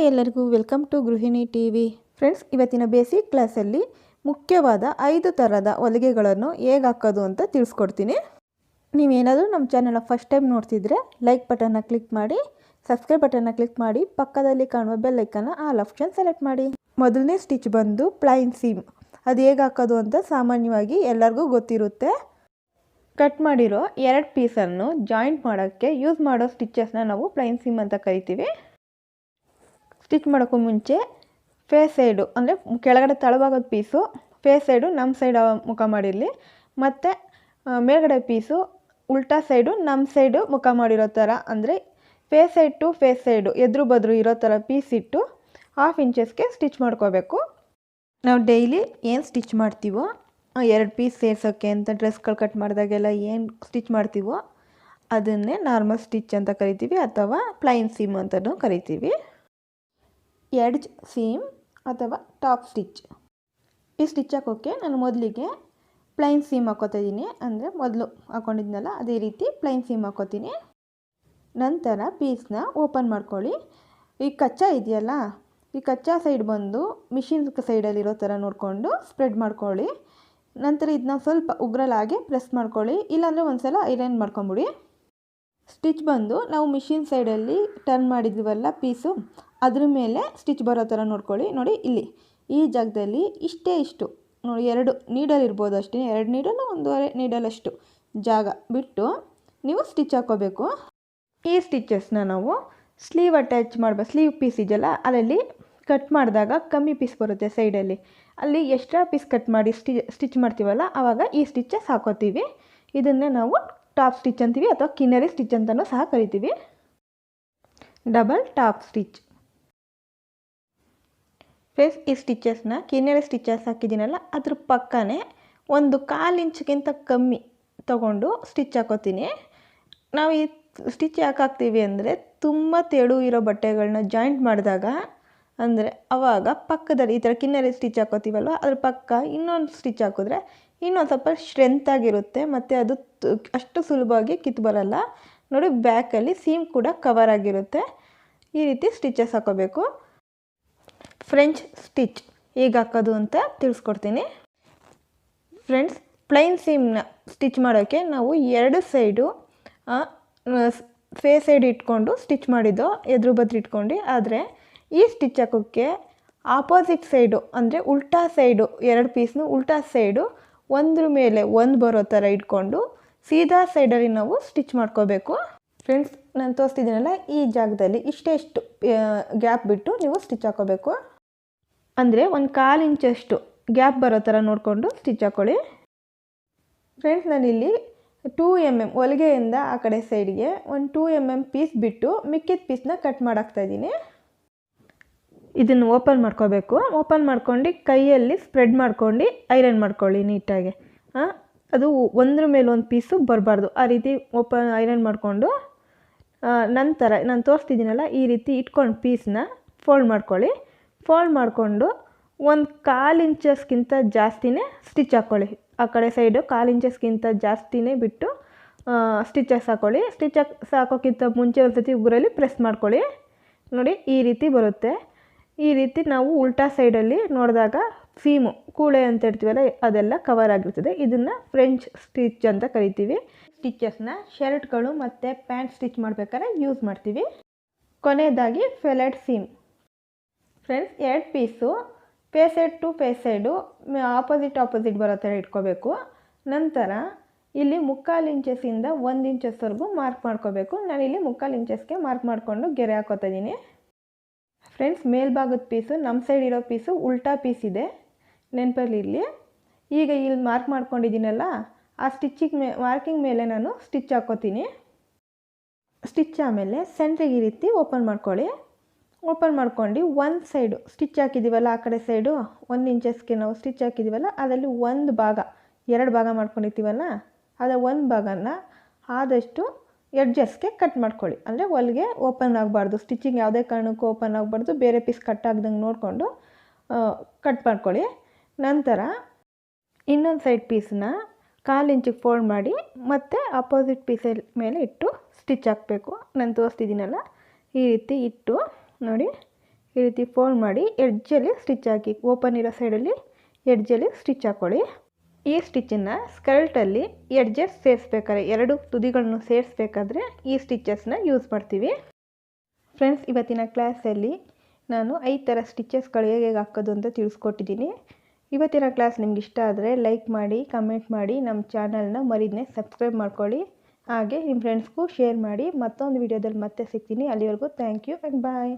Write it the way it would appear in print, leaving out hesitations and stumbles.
ಎಲ್ಲರಿಗೂ welcome to ಗೃಹಿಣಿ TV. Friends, ಇವತ್ತಿನ ಬೇಸಿಕ್ ಕ್ಲಾಸಲ್ಲಿ ಮುಖ್ಯವಾದ 5 ಥರದ ಹೊಲಿಗೆಗಳನ್ನು ಹೇಗೆ ಹಾಕೋದು ಅಂತ ತಿಳಿಸ್ಕೊಡ್ತೀನಿ. ನೀವೇನಾದರೂ ನಮ್ಮ ಚಾನಲ್ನ ಫಸ್ಟ್ ಟೈಮ್ ನೋಡ್ತಿದ್ರೆ ಲೈಕ್ ಬಟನ್ನ ಕ್ಲಿಕ್ ಮಾಡಿ, ಸಬ್ಸ್ಕ್ರೈಬ್ ಬಟನ್ನ ಕ್ಲಿಕ್ ಮಾಡಿ, ಪಕ್ಕದಲ್ಲಿ ಕಾಣುವ ಬೆಲ್ ಐಕನ್ನ ಆಲ್ ಆಪ್ಷನ್ ಸೆಲೆಕ್ಟ್ ಮಾಡಿ. ಮೊದಲನೇ ಸ್ಟಿಚ್ ಬಂದು ಪ್ಲೈನ್ ಸೀಮ್. ಅದು ಹೇಗೆ ಹಾಕೋದು ಅಂತ ಸಾಮಾನ್ಯವಾಗಿ ಎಲ್ಲರಿಗೂ ಗೊತ್ತಿರುತ್ತೆ. ಕಟ್ ಮಾಡಿರೋ 2 ಪೀಸನ್ನು ಜಾಯಿಂಟ್ ಮಾಡೋಕ್ಕೆ ಯೂಸ್ ಮಾಡೋ ಸ್ಟಿಚಸ್ನ ನಾವು ಪ್ಲೈನ್ ಸೀಮ್ ಅಂತ ಕರಿತೀವಿ. ಸ್ಟಿಚ್ ಮಾಡೋಕ್ಕೂ ಮುಂಚೆ ಫೇಸ್ ಸೈಡು ಅಂದರೆ ಕೆಳಗಡೆ ತಳಭಾಗದ ಪೀಸು ಫೇಸ್ ಸೈಡು ನಮ್ಮ ಸೈಡ್ ಮುಖ ಮಾಡಿರಲಿ, ಮತ್ತು ಮೇಲ್ಗಡೆ ಪೀಸು ಉಲ್ಟಾ ಸೈಡು ನಮ್ಮ ಸೈಡು ಮುಖ ಮಾಡಿರೋ ಥರ, ಅಂದರೆ face side to face side ಎದುರು ಬದ್ರು ಇರೋ ಥರ ಪೀಸ್ ಇಟ್ಟು 1/2 ಇಂಚಸ್ಗೆ ಸ್ಟಿಚ್ ಮಾಡ್ಕೋಬೇಕು. ನಾವು ಡೈಲಿ ಏನು ಸ್ಟಿಚ್ ಮಾಡ್ತೀವೋ 2 ಪೀಸ್ ಸೇರ್ಸೋಕ್ಕೆ ಅಂತ ಡ್ರೆಸ್ಗಳು ಕಟ್ ಮಾಡಿದಾಗೆಲ್ಲ ಏನು ಸ್ಟಿಚ್ ಮಾಡ್ತೀವೋ ಅದನ್ನೇ ನಾರ್ಮಲ್ ಸ್ಟಿಚ್ ಅಂತ ಕರಿತೀವಿ, ಅಥವಾ ಪ್ಲೈನ್ ಸೀಮ್ ಅಂತಲೂ ಕರಿತೀವಿ. ಎಡ್ಜ್ ಸೀಮ್ ಅಥವಾ ಟಾಪ್ ಸ್ಟಿಚ್. ಈ ಸ್ಟಿಚ್ ಹಾಕೋಕ್ಕೆ ನಾನು ಮೊದಲಿಗೆ ಪ್ಲೈನ್ ಸೀಮ್ ಹಾಕೋತಾ ಇದ್ದೀನಿ, ಅಂದರೆ ಮೊದಲು ಹಾಕೊಂಡಿದ್ನಲ್ಲ ಅದೇ ರೀತಿ ಪ್ಲೈನ್ ಸೀಮ್ ಹಾಕೋತೀನಿ. ನಂತರ ಪೀಸ್ನ ಓಪನ್ ಮಾಡ್ಕೊಳ್ಳಿ. ಈ ಕಚ್ಚಾ ಇದೆಯಲ್ಲ, ಈ ಕಚ್ಚಾ ಸೈಡ್ ಬಂದು ಮಿಷಿನ್ ಸೈಡಲ್ಲಿರೋ ಥರ ನೋಡಿಕೊಂಡು ಸ್ಪ್ರೆಡ್ ಮಾಡ್ಕೊಳ್ಳಿ. ನಂತರ ಇದನ್ನ ಸ್ವಲ್ಪ ಉಗ್ರಲಾಗೆ ಪ್ರೆಸ್ ಮಾಡ್ಕೊಳ್ಳಿ, ಇಲ್ಲಾಂದರೆ ಒಂದು ಸಲ ಐರನ್ ಮಾಡ್ಕೊಂಬಿಡಿ. ಸ್ಟಿಚ್ ಬಂದು ನಾವು ಮಿಷಿನ್ ಸೈಡಲ್ಲಿ ಟರ್ನ್ ಮಾಡಿದ್ವಲ್ಲ ಪೀಸು, ಅದ್ರ ಮೇಲೆ ಸ್ಟಿಚ್ ಬರೋ ಥರ ನೋಡ್ಕೊಳ್ಳಿ. ನೋಡಿ, ಇಲ್ಲಿ ಈ ಜಾಗದಲ್ಲಿ ಇಷ್ಟು ನೋಡಿ 2 ನೀಡಲ್ ಇರ್ಬೋದು ಅಷ್ಟೇ, 2 ನೀಡಲು 1.5 ನೀಡಲಷ್ಟು ಜಾಗ ಬಿಟ್ಟು ನೀವು ಸ್ಟಿಚ್ ಹಾಕೋಬೇಕು. ಈ ಸ್ಟಿಚಸ್ನ ನಾವು ಸ್ಲೀವ್ ಅಟ್ಯಾಚ್ ಮಾಡಬೇಕು. ಸ್ಲೀವ್ ಪೀಸ್ ಇದೆಯಲ್ಲ ಅದರಲ್ಲಿ ಕಟ್ ಮಾಡಿದಾಗ ಕಮ್ಮಿ ಪೀಸ್ ಬರುತ್ತೆ ಸೈಡಲ್ಲಿ, ಅಲ್ಲಿ ಎಕ್ಸ್ಟ್ರಾ ಪೀಸ್ ಕಟ್ ಮಾಡಿ ಸ್ಟಿಚ್ ಮಾಡ್ತೀವಲ್ಲ ಆವಾಗ ಈ ಸ್ಟಿಚಸ್ ಹಾಕೋತೀವಿ. ಇದನ್ನೇ ನಾವು ಟಾಪ್ ಸ್ಟಿಚ್ ಅಂತೀವಿ, ಅಥವಾ ಕಿನ್ನರಿ ಸ್ಟಿಚ್ ಅಂತಲೂ ಸಹ ಕರಿತೀವಿ. Double top stitch. ಫ್ರೆಂಡ್ಸ್, ಈ ಸ್ಟಿಚಸ್ನ ಕಿನ್ನರಿ ಸ್ಟಿಚಸ್ ಹಾಕಿದ್ದೀನಲ್ಲ ಅದ್ರ ಪಕ್ಕನೇ 1/4 ಇಂಚ್ಗಿಂತ ಕಮ್ಮಿ ತೊಗೊಂಡು ಸ್ಟಿಚ್ ಹಾಕೋತೀನಿ. ನಾವು ಈ ಸ್ಟಿಚ್ ಯಾಕೆ ಹಾಕ್ತೀವಿ ಅಂದರೆ ತುಂಬ ತೆಳು ಇರೋ ಬಟ್ಟೆಗಳನ್ನ ಜಾಯಿಂಟ್ ಮಾಡಿದಾಗ, ಅಂದರೆ ಆವಾಗ ಪಕ್ಕದಲ್ಲಿ ಈ ಥರ ಕಿನ್ನರಿ ಸ್ಟಿಚ್ ಹಾಕೋತೀವಲ್ವ ಅದ್ರ ಪಕ್ಕ ಇನ್ನೊಂದು ಸ್ಟಿಚ್ ಹಾಕಿದ್ರೆ ಇನ್ನೊಂದು ಸ್ವಲ್ಪ ಸ್ಟ್ರೆಂತಾಗಿರುತ್ತೆ, ಮತ್ತು ಅದು ಅಷ್ಟು ಸುಲಭವಾಗಿ ಕಿತ್ತು ಬರಲ್ಲ. ನೋಡಿ, ಬ್ಯಾಕಲ್ಲಿ ಸೀಮ್ ಕೂಡ ಕವರ್ ಆಗಿರುತ್ತೆ. ಈ ರೀತಿ ಸ್ಟಿಚಸ್ ಹಾಕೋಬೇಕು. ಫ್ರೆಂಚ್ ಸ್ಟಿಚ್ ಹೇಗೆ ಹಾಕೋದು ಅಂತ ತಿಳಿಸ್ಕೊಡ್ತೀನಿ. ಫ್ರೆಂಡ್ಸ್, ಪ್ಲೈನ್ ಸೀಮ್ನ ಸ್ಟಿಚ್ ಮಾಡೋಕ್ಕೆ ನಾವು 2 ಸೈಡು ಫೇಸ್ ಸೈಡ್ ಇಟ್ಕೊಂಡು ಸ್ಟಿಚ್ ಮಾಡಿದ್ದು, ಎದುರು ಬದ್ರು ಇಟ್ಕೊಂಡು. ಆದರೆ ಈ ಸ್ಟಿಚ್ ಹಾಕೋಕ್ಕೆ ಆಪೋಸಿಟ್ ಸೈಡು, ಅಂದರೆ ಉಲ್ಟಾ ಸೈಡು 2 ಪೀಸ್ನು ಉಲ್ಟಾ ಸೈಡು ಒಂದ್ರ ಮೇಲೆ ಒಂದು ಬರೋ ಥರ ಇಟ್ಕೊಂಡು ಸೀದಾ ಸೈಡಲ್ಲಿ ನಾವು ಸ್ಟಿಚ್ ಮಾಡ್ಕೋಬೇಕು. ಫ್ರೆಂಡ್ಸ್, ನಾನು ತೋರಿಸ್ತಿದ್ದೀನಲ್ಲ ಈ ಜಾಗದಲ್ಲಿ ಇಷ್ಟೆಷ್ಟು ಗ್ಯಾಪ್ ಬಿಟ್ಟು ನೀವು ಸ್ಟಿಚ್ ಹಾಕೋಬೇಕು, ಅಂದರೆ 1/4 ಇಂಚಷ್ಟು ಗ್ಯಾಪ್ ಬರೋ ಥರ ನೋಡಿಕೊಂಡು ಸ್ಟಿಚ್ ಹಾಕ್ಕೊಳ್ಳಿ. ಫ್ರೆಂಡ್ಸ್, ನಾನಿಲ್ಲಿ 2 mm ಹೊಲಿಗೆಯಿಂದ ಆ ಕಡೆ ಸೈಡ್ಗೆ 2 mm ಪೀಸ್ ಬಿಟ್ಟು ಮಿಕ್ಕಿದ ಪೀಸ್ನ ಕಟ್ ಮಾಡಾಕ್ತಾಯಿದ್ದೀನಿ. ಇದನ್ನು ಓಪನ್ ಮಾಡ್ಕೋಬೇಕು. ಓಪನ್ ಮಾಡ್ಕೊಂಡು ಕೈಯಲ್ಲಿ ಸ್ಪ್ರೆಡ್ ಮಾಡ್ಕೊಂಡು ಐರನ್ ಮಾಡ್ಕೊಳ್ಳಿ ನೀಟಾಗಿ. ಅದು ಒಂದ್ರ ಮೇಲೆ ಒಂದು ಪೀಸು ಬರಬಾರ್ದು, ಆ ರೀತಿ ಐರನ್ ಮಾಡಿಕೊಂಡು ನಂತರ ನಾನು ತೋರಿಸ್ತಿದ್ದೀನಲ್ಲ ಈ ರೀತಿ ಇಟ್ಕೊಂಡು ಪೀಸ್ನ ಫೋಲ್ಡ್ ಮಾಡ್ಕೊಳ್ಳಿ. ಫೋಲ್ಡ್ ಮಾಡಿಕೊಂಡು 1/4 ಇಂಚಸ್ಗಿಂತ ಜಾಸ್ತಿನೇ ಸ್ಟಿಚ್ ಹಾಕ್ಕೊಳ್ಳಿ. ಆ ಕಡೆ ಸೈಡು 1/4 ಇಂಚಸ್ಗಿಂತ ಜಾಸ್ತಿನೇ ಬಿಟ್ಟು ಸ್ಟಿಚಸ್ ಹಾಕ್ಕೊಳ್ಳಿ. ಹಾಕೋಕ್ಕಿಂತ ಮುಂಚೆ ಒಂದು ಸತಿ ಉಗುರಲ್ಲಿ ಪ್ರೆಸ್ ಮಾಡ್ಕೊಳ್ಳಿ. ನೋಡಿ, ಈ ರೀತಿ ಬರುತ್ತೆ. ಈ ರೀತಿ ನಾವು ಉಲ್ಟಾ ಸೈಡಲ್ಲಿ ನೋಡಿದಾಗ ಸೀಮು ಕೂಳೆ ಅಂತ ಇರ್ತೀವಲ್ಲ ಅದೆಲ್ಲ ಕವರ್ ಆಗಿರ್ತದೆ. ಇದನ್ನು ಫ್ರೆಂಚ್ ಸ್ಟಿಚ್ ಅಂತ ಕರಿತೀವಿ. ಸ್ಟಿಚಸ್ನ ಶರ್ಟ್ಗಳು ಮತ್ತು ಪ್ಯಾಂಟ್ ಸ್ಟಿಚ್ ಮಾಡಬೇಕಾದ್ರೆ ಯೂಸ್ ಮಾಡ್ತೀವಿ. ಕೊನೆಯದಾಗಿ felled seam. Friends, 2 piece face side to face side opposite ಬರೋ ಥರ ಇಟ್ಕೋಬೇಕು. ನಂತರ ಇಲ್ಲಿ 3/4 ಇಂಚಸ್ಸಿಂದ 1 ಇಂಚಸ್ವರೆಗೂ ಮಾರ್ಕ್ ಮಾಡ್ಕೋಬೇಕು. ನಾನಿಲ್ಲಿ 3/4 ಇಂಚಸ್ಗೆ ಮಾರ್ಕ್ ಮಾಡಿಕೊಂಡು ಗೆರೆ ಹಾಕೋತಾ ಇದ್ದೀನಿ. ಫ್ರೆಂಡ್ಸ್, ಮೇಲ್ಭಾಗದ ಪೀಸು ನಮ್ಮ ಸೈಡ್ ಇರೋ ಪೀಸು ಉಲ್ಟಾ ಪೀಸ್ ಇದೆ, ನೆನಪಲ್ಲಿ ಇರಲಿ. ಈಗ ಇಲ್ಲಿ ಮಾರ್ಕ್ ಮಾಡ್ಕೊಂಡಿದ್ದೀನಲ್ಲ ಆ ಮಾರ್ಕಿಂಗ್ ಮೇಲೆ ನಾನು ಸ್ಟಿಚ್ ಹಾಕೋತೀನಿ. ಸ್ಟಿಚ್ ಆಮೇಲೆ ಸೆಂಟ್ರಿಗೆ ಈ ರೀತಿ ಓಪನ್ ಮಾಡ್ಕೊಳ್ಳಿ. ಓಪನ್ ಮಾಡ್ಕೊಂಡು ಒಂದು ಸೈಡು ಸ್ಟಿಚ್ ಹಾಕಿದ್ದೀವಲ್ಲ ಆ ಕಡೆ ಸೈಡು 1 ಇಂಚಸ್ಗೆ ನಾವು ಸ್ಟಿಚ್ ಹಾಕಿದ್ದೀವಲ್ಲ ಅದರಲ್ಲಿ 1 ಭಾಗ 2 ಭಾಗ ಮಾಡ್ಕೊಂಡಿರ್ತೀವಲ್ಲ ಅದರ 1 ಭಾಗನ ಆದಷ್ಟು ಎಡ್ಜಸ್ಗೆ ಕಟ್ ಮಾಡ್ಕೊಳ್ಳಿ. ಅಂದರೆ ಹೊಲಿಗೆ ಓಪನ್ ಆಗಬಾರ್ದು, ಸ್ಟಿಚಿಂಗ್ ಯಾವುದೇ ಕಾರಣಕ್ಕೂ ಓಪನ್ ಆಗಬಾರ್ದು, ಬೇರೆ ಪೀಸ್ ಕಟ್ ಆಗ್ದಂಗೆ ನೋಡಿಕೊಂಡು ಕಟ್ ಮಾಡ್ಕೊಳ್ಳಿ. ನಂತರ ಇನ್ನೊಂದು ಸೈಡ್ ಪೀಸನ್ನ 1/4 ಇಂಚಿಗೆ ಫೋಲ್ಡ್ ಮಾಡಿ ಮತ್ತು ಅಪೋಸಿಟ್ ಪೀಸ್ ಮೇಲೆ ಇಟ್ಟು ಸ್ಟಿಚ್ ಹಾಕಬೇಕು. ನಾನು ತೋರಿಸ್ತಿದ್ದೀನಲ್ಲ ಈ ರೀತಿ ಇಟ್ಟು ನೋಡಿ ಈ ರೀತಿ ಫೋಲ್ಡ್ ಮಾಡಿ ಎಡ್ಜಲ್ಲಿ ಸ್ಟಿಚ್ ಹಾಕಿ, ಓಪನ್ ಇರೋ ಸೈಡಲ್ಲಿ ಎಡ್ಜಲ್ಲಿ ಸ್ಟಿಚ್ ಹಾಕ್ಕೊಳ್ಳಿ. ಈ ಸ್ಟಿಚ್ಚನ್ನು ಸ್ಕರ್ಟಲ್ಲಿ ಎಡ್ಜಸ್ ಸೇರಿಸ್ಬೇಕಾದ್ರೆ, ಎರಡು ತುದಿಗಳನ್ನು ಸೇರಿಸ್ಬೇಕಾದ್ರೆ ಈ ಸ್ಟಿಚಸ್ನ ಯೂಸ್ ಮಾಡ್ತೀವಿ. ಫ್ರೆಂಡ್ಸ್, ಇವತ್ತಿನ ಕ್ಲಾಸಲ್ಲಿ ನಾನು 5 ಥರ ಸ್ಟಿಚಸ್ಗಳು ಹೇಗೆ ಹಾಕೋದು ಅಂತ ತಿಳಿಸ್ಕೊಟ್ಟಿದ್ದೀನಿ. ಇವತ್ತಿನ ಕ್ಲಾಸ್ ನಿಮ್ಗೆ ಇಷ್ಟ ಆದರೆ ಲೈಕ್ ಮಾಡಿ, ಕಮೆಂಟ್ ಮಾಡಿ, ನಮ್ಮ ಚಾನಲ್ನ ಮರಿದೇ ಸಬ್ಸ್ಕ್ರೈಬ್ ಮಾಡ್ಕೊಳ್ಳಿ. ಹಾಗೆ ನಿಮ್ಮ ಫ್ರೆಂಡ್ಸ್ಗೂ ಶೇರ್ ಮಾಡಿ. ಮತ್ತೊಂದು ವಿಡಿಯೋದಲ್ಲಿ ಮತ್ತೆ ಸಿಗ್ತೀನಿ. ಅಲ್ಲಿವರೆಗೂ ಥ್ಯಾಂಕ್ ಯು ಆ್ಯಂಡ್ ಬಾಯ್.